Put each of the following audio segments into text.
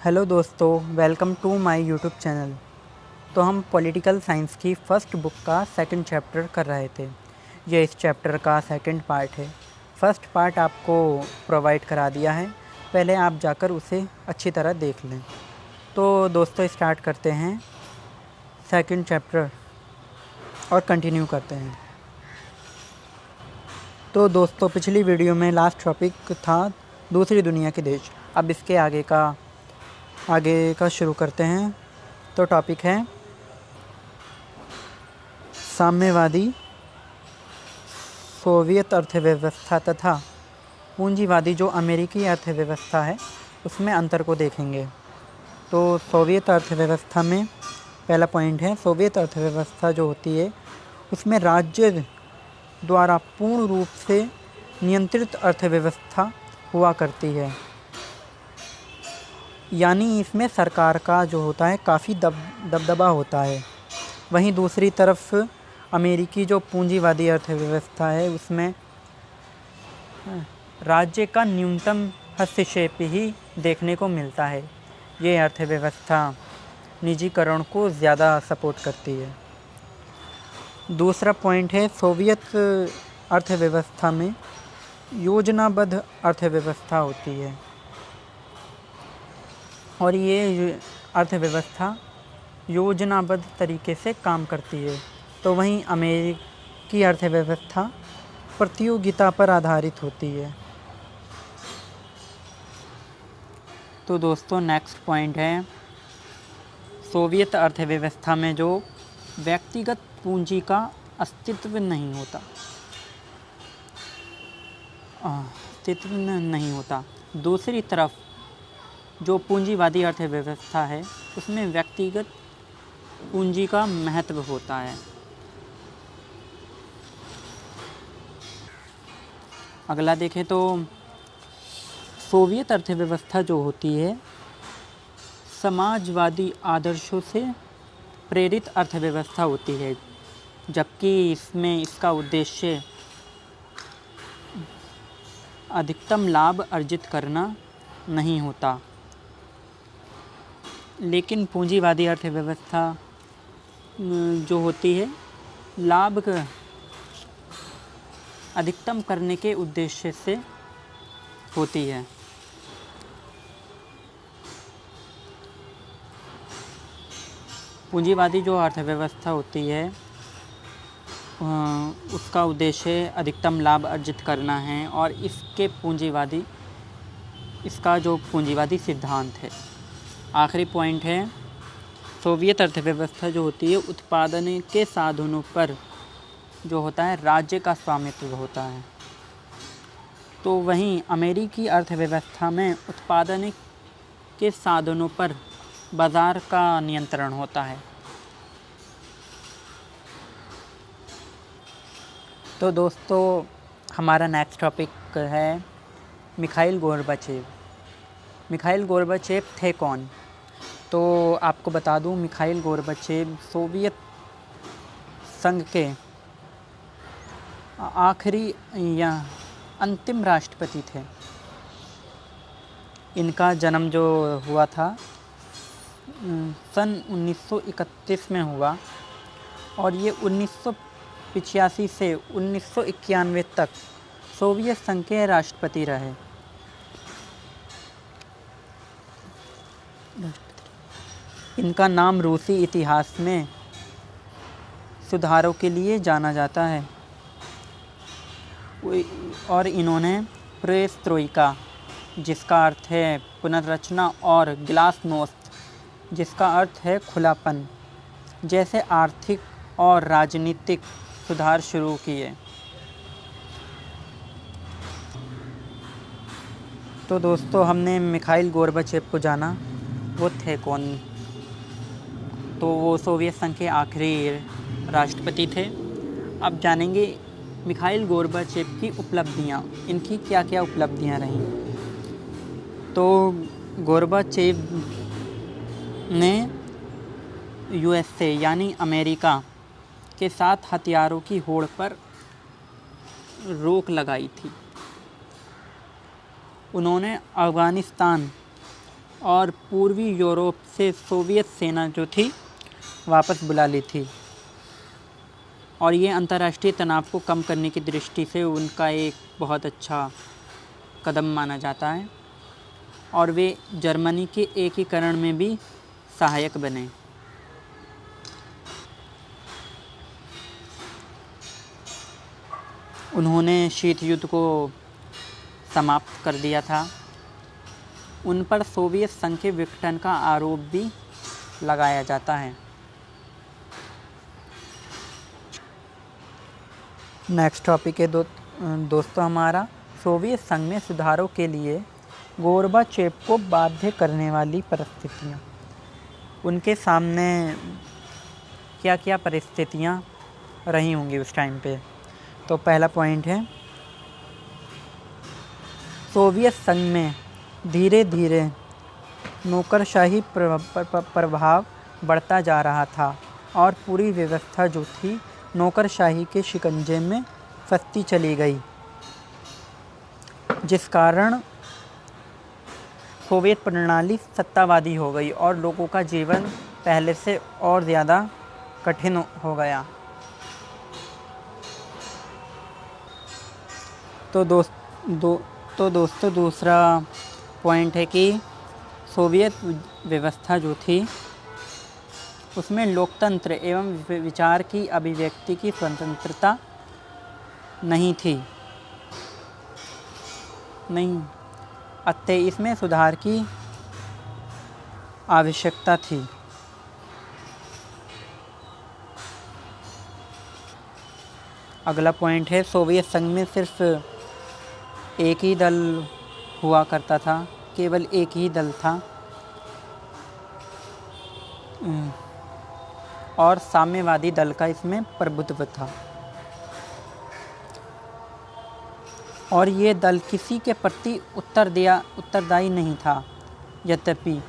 Hello दोस्तों, welcome to my YouTube channel. तो हम पॉलिटिकल साइंस की फ़र्स्ट बुक का सेकंड चैप्टर कर रहे थे। ये इस चैप्टर का सेकंड पार्ट है। फ़र्स्ट पार्ट आपको प्रोवाइड करा दिया है, पहले आप जाकर उसे अच्छी तरह देख लें। तो दोस्तों स्टार्ट करते हैं सेकंड चैप्टर और कंटिन्यू करते हैं। तो दोस्तों पिछली वीडियो में लास्ट टॉपिक था दूसरी दुनिया के देश। अब इसके आगे का शुरू करते हैं। तो टॉपिक है साम्यवादी सोवियत अर्थव्यवस्था तथा पूंजीवादी जो अमेरिकी अर्थव्यवस्था है उसमें अंतर को देखेंगे। तो सोवियत अर्थव्यवस्था में पहला पॉइंट है, सोवियत अर्थव्यवस्था जो होती है उसमें राज्य द्वारा पूर्ण रूप से नियंत्रित अर्थव्यवस्था हुआ करती है, यानी इसमें सरकार का जो होता है काफ़ी दबदबा होता है। वहीं दूसरी तरफ अमेरिकी जो पूंजीवादी अर्थव्यवस्था है उसमें राज्य का न्यूनतम हस्तक्षेप ही देखने को मिलता है। ये अर्थव्यवस्था निजीकरण को ज़्यादा सपोर्ट करती है। दूसरा पॉइंट है, सोवियत अर्थव्यवस्था में योजनाबद्ध अर्थव्यवस्था होती है और ये अर्थव्यवस्था योजनाबद्ध तरीके से काम करती है। तो वहीं अमेरिकी अर्थव्यवस्था प्रतियोगिता पर आधारित होती है। तो दोस्तों नेक्स्ट पॉइंट है, सोवियत अर्थव्यवस्था में जो व्यक्तिगत पूंजी का अस्तित्व नहीं होता। दूसरी तरफ जो पूंजीवादी अर्थव्यवस्था है उसमें व्यक्तिगत पूंजी का महत्व होता है। अगला देखें तो सोवियत अर्थव्यवस्था जो होती है समाजवादी आदर्शों से प्रेरित अर्थव्यवस्था होती है, जबकि इसमें इसका उद्देश्य अधिकतम लाभ अर्जित करना नहीं होता। लेकिन पूंजीवादी अर्थव्यवस्था जो होती है लाभ अधिकतम करने के उद्देश्य से होती है। पूंजीवादी जो अर्थव्यवस्था होती है उसका उद्देश्य अधिकतम लाभ अर्जित करना है और इसका जो पूंजीवादी सिद्धांत है। आखिरी पॉइंट है, सोवियत अर्थव्यवस्था जो होती है उत्पादन के साधनों पर जो होता है राज्य का स्वामित्व होता है। तो वहीं अमेरिकी अर्थव्यवस्था में उत्पादन के साधनों पर बाजार का नियंत्रण होता है। तो दोस्तों हमारा नेक्स्ट टॉपिक है मिखाइल गोर्बाचेव। मिखाइल गोर्बाचेव थे कौन? तो आपको बता दूं, मिखाइल गोर्बाचेव सोवियत संघ के आखिरी या अंतिम राष्ट्रपति थे। इनका जन्म जो हुआ था सन 1931 में हुआ और ये 1985 से 1991 तक सोवियत संघ के राष्ट्रपति रहे। इनका नाम रूसी इतिहास में सुधारों के लिए जाना जाता है और इन्होंने पेरेस्ट्रोइका जिसका अर्थ है पुनर्रचना और ग्लासनोस्त जिसका अर्थ है खुलापन जैसे आर्थिक और राजनीतिक सुधार शुरू किए। तो दोस्तों हमने मिखाइल गोर्बाचेव को जाना, वो थे कौन? तो वो सोवियत संघ के आखिरी राष्ट्रपति थे। अब जानेंगे मिखाइल गोर्बाचेव की उपलब्धियाँ, इनकी क्या क्या उपलब्धियाँ रहीं। तो गोर्बाचेव ने यूएसए यानी अमेरिका के साथ हथियारों की होड़ पर रोक लगाई थी। उन्होंने अफ़गानिस्तान और पूर्वी यूरोप से सोवियत सेना जो थी वापस बुला ली थी। और ये अंतर्राष्ट्रीय तनाव को कम करने की दृष्टि से उनका एक बहुत अच्छा कदम माना जाता है और वे जर्मनी के एकीकरण में भी सहायक बने। उन्होंने शीत युद्ध को समाप्त कर दिया था। उन पर सोवियत संघ के विघटन का आरोप भी लगाया जाता है। नेक्स्ट टॉपिक है दोस्तों हमारा सोवियत संघ में सुधारों के लिए गोर्बाचेव को बाध्य करने वाली परिस्थितियाँ। उनके सामने क्या क्या परिस्थितियाँ रही होंगी उस टाइम पे। तो पहला पॉइंट है, सोवियत संघ में धीरे धीरे नौकरशाही प्रभाव बढ़ता जा रहा था और पूरी व्यवस्था जो थी नौकरशाही के शिकंजे में फंसती चली गई, जिस कारण सोवियत प्रणाली सत्तावादी हो गई और लोगों का जीवन पहले से और ज़्यादा कठिन हो गया। तो दोस्तों दूसरा पॉइंट है कि सोवियत व्यवस्था जो थी उसमें लोकतंत्र एवं विचार की अभिव्यक्ति की स्वतंत्रता नहीं थी। अतः इसमें सुधार की आवश्यकता थी। अगला पॉइंट है, सोवियत संघ में सिर्फ एक ही दल हुआ करता था, केवल एक ही दल था और साम्यवादी दल का इसमें प्रभुत्व था और ये दल किसी के प्रति उत्तरदायी नहीं था। यद्यपि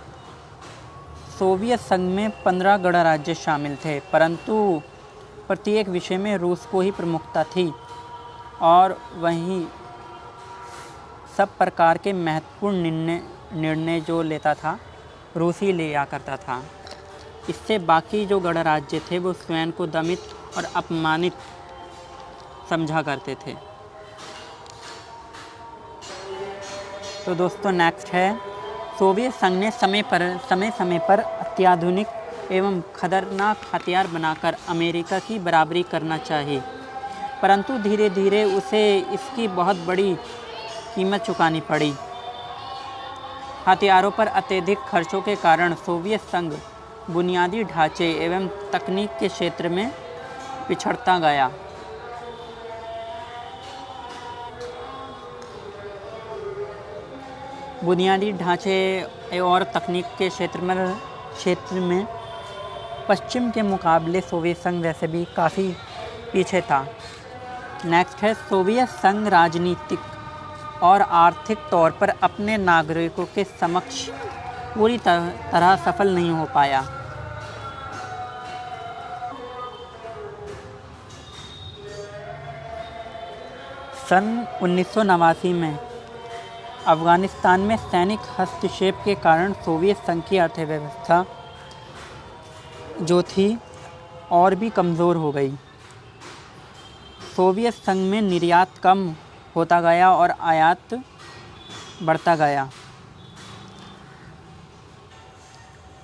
सोवियत संघ में 15 गणराज्य शामिल थे, परंतु प्रत्येक विषय में रूस को ही प्रमुखता थी और वहीं सब प्रकार के महत्वपूर्ण निर्णय जो लेता था रूस ही लिया करता था। इससे बाकी जो गणराज्य थे वो स्वयं को दमित और अपमानित समझा करते थे। तो दोस्तों नेक्स्ट है, सोवियत संघ ने समय समय पर अत्याधुनिक एवं खतरनाक हथियार बनाकर अमेरिका की बराबरी करना चाहिए, परंतु धीरे धीरे उसे इसकी बहुत बड़ी कीमत चुकानी पड़ी। हथियारों पर अत्यधिक खर्चों के कारण सोवियत संघ बुनियादी ढांचे एवं तकनीक के क्षेत्र में पिछड़ता गया। बुनियादी ढांचे और तकनीक के क्षेत्र में पश्चिम के मुकाबले सोवियत संघ वैसे भी काफ़ी पीछे था। नेक्स्ट है, सोवियत संघ राजनीतिक और आर्थिक तौर पर अपने नागरिकों के समक्ष पूरी तरह सफल नहीं हो पाया। सन 1989 में अफ़गानिस्तान में सैनिक हस्तक्षेप के कारण सोवियत संघ की अर्थव्यवस्था जो थी और भी कमज़ोर हो गई। सोवियत संघ में निर्यात कम होता गया और आयात बढ़ता गया।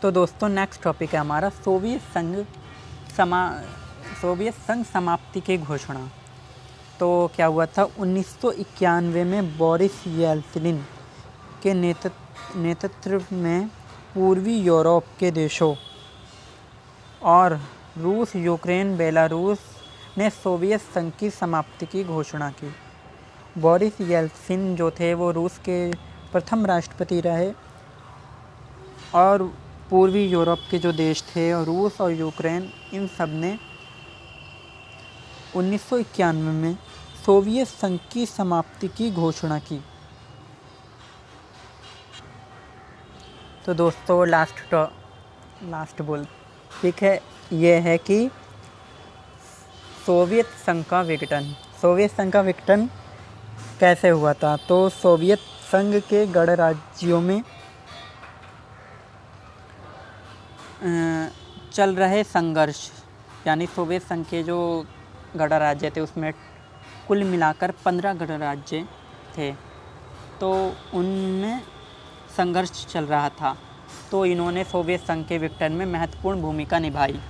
तो दोस्तों नेक्स्ट टॉपिक है हमारा सोवियत संघ समाप्ति की घोषणा। तो क्या हुआ था, 1991 में बोरिस येल्त्सिन के नेतृत्व में पूर्वी यूरोप के देशों और रूस, यूक्रेन, बेलारूस ने सोवियत संघ की समाप्ति की घोषणा की। बोरिस येल्त्सिन जो थे वो रूस के प्रथम राष्ट्रपति रहे और पूर्वी यूरोप के जो देश थे रूस और यूक्रेन, इन सब ने 1991 में सोवियत संघ की समाप्ति की घोषणा की। तो दोस्तों लास्ट बोल ठीक है, ये है कि सोवियत संघ का विघटन कैसे हुआ था। तो सोवियत संघ के गणराज्यों में चल रहे संघर्ष, यानी सोवियत संघ के जो गणराज्य थे उसमें कुल मिलाकर 15 गणराज्य थे, तो उनमें संघर्ष चल रहा था। तो इन्होंने सोवियत संघ के विघटन में महत्वपूर्ण भूमिका निभाई।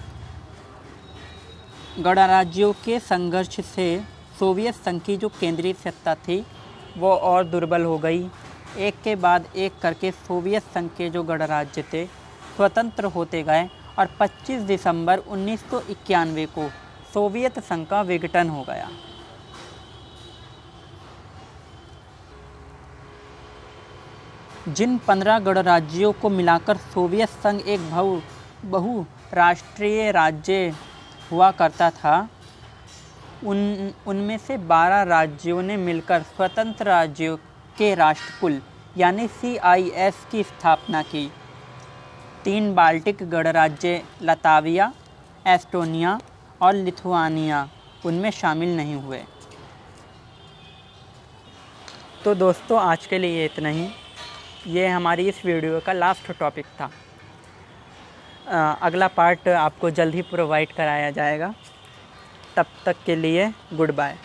गणराज्यों के संघर्ष से सोवियत संघ की जो केंद्रीय सत्ता थी वो और दुर्बल हो गई। एक के बाद एक करके सोवियत संघ के जो गणराज्य थे स्वतंत्र होते गए और 25 दिसंबर 1991 को सोवियत संघ का विघटन हो गया। जिन 15 गणराज्यों को मिलाकर सोवियत संघ एक बहुराष्ट्रीय राज्य हुआ करता था, उनमें से 12 राज्यों ने मिलकर स्वतंत्र राज्यों के राष्ट्रकुल यानी CIS की स्थापना की। 3 बाल्टिक गणराज्य लताविया, एस्टोनिया और लिथुआनिया उनमें शामिल नहीं हुए। तो दोस्तों आज के लिए इतना ही। ये हमारी इस वीडियो का लास्ट टॉपिक था। अगला पार्ट आपको जल्द ही प्रोवाइड कराया जाएगा। तब तक के लिए गुड बाय।